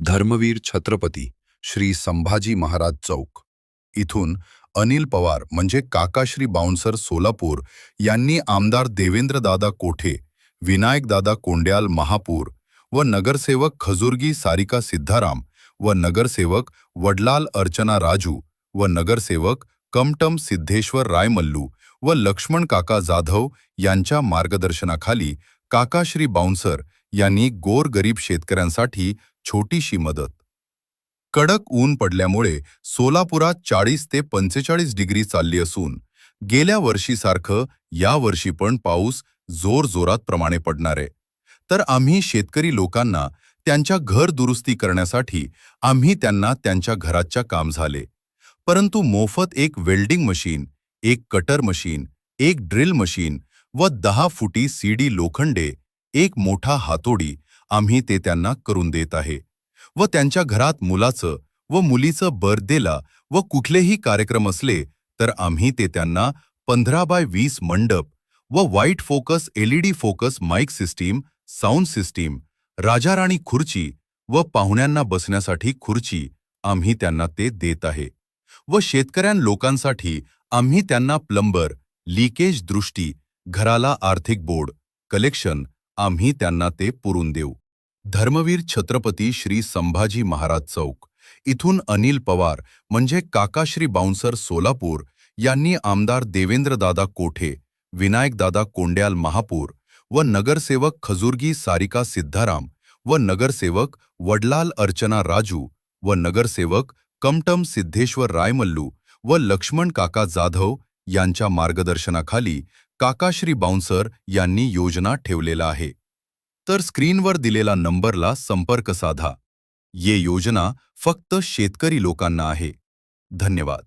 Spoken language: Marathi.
धर्मवीर छत्रपती श्री संभाजी महाराज चौक इथून अनिल पवार म्हणजे काकाश्री बाउन्सर सोलापूर यांनी आमदार देवेंद्रदादा कोठे, विनायकदादा कोंड्याल महापूर व नगरसेवक खजुर्गी सारिका सिद्धाराम व नगरसेवक वडलाल अर्चना राजू व नगरसेवक कमटम सिद्धेश्वर रायमल्लू व लक्ष्मण काका जाधव यांच्या मार्गदर्शनाखाली काकाश्री बाउन्सर यांनी गोरगरीब शेतकऱ्यांसाठी छोटीशी मदत. कडक ऊन पडल्यामुळे सोलापुरात 40 ते 45 डिग्री चालली असून गेल्या वर्षीसारखं या वर्षी पण पाऊस जोरजोरात प्रमाणे पडणार आहे. तर आम्ही शेतकरी लोकांना त्यांच्या घर दुरुस्ती करण्यासाठी आम्ही त्यांना त्यांच्या घराच्या काम झाले. परंतु मोफत एक वेल्डिंग मशीन, एक कटर मशीन, एक ड्रिल मशीन व 10 फुटी सीडी लोखंडे, एक मोठा हातोडी आम्ही ते त्यांना करून देत आहे. व त्यांच्या घरात मुलाचं व मुलीचं बर्थडेला व कुठलेही कार्यक्रम असले तर आम्ही ते त्यांना 15x20 मंडप व white focus LED focus mic system, sound system, राजाराणी खुर्ची व पाहुण्यांना बसण्यासाठी खुर्ची आम्ही त्यांना ते देत आहे. व शेतकऱ्यां लोकांसाठी आम्ही त्यांना प्लंबर, लीकेज दृष्टी, घराला आर्थिक बोर्ड, कलेक्शन आम्ही त्यांना ते पुरून देऊ. धर्मवीर छत्रपती श्री संभाजी महाराज चौक इथून अनिल पवार म्हणजे काकाश्री बाउन्सर सोलापूर यांनी आमदार देवेंद्रदादा कोठे, विनायकदादा कोंड्याल महापूर व नगरसेवक खजुर्गी सारिका सिद्धाराम व नगरसेवक वडलाल अर्चना राजू व नगरसेवक कमटम सिद्धेश्वर रायमल्लू व लक्ष्मण काका जाधव यांच्या मार्गदर्शनाखाली काकाश्री बाउन्सर यांनी योजना ठेवलेला आहे. तर स्क्रीनवर दिलेला नंबरला संपर्क साधा. ये योजना फक्त शेतकरी लोकांना आहे. धन्यवाद.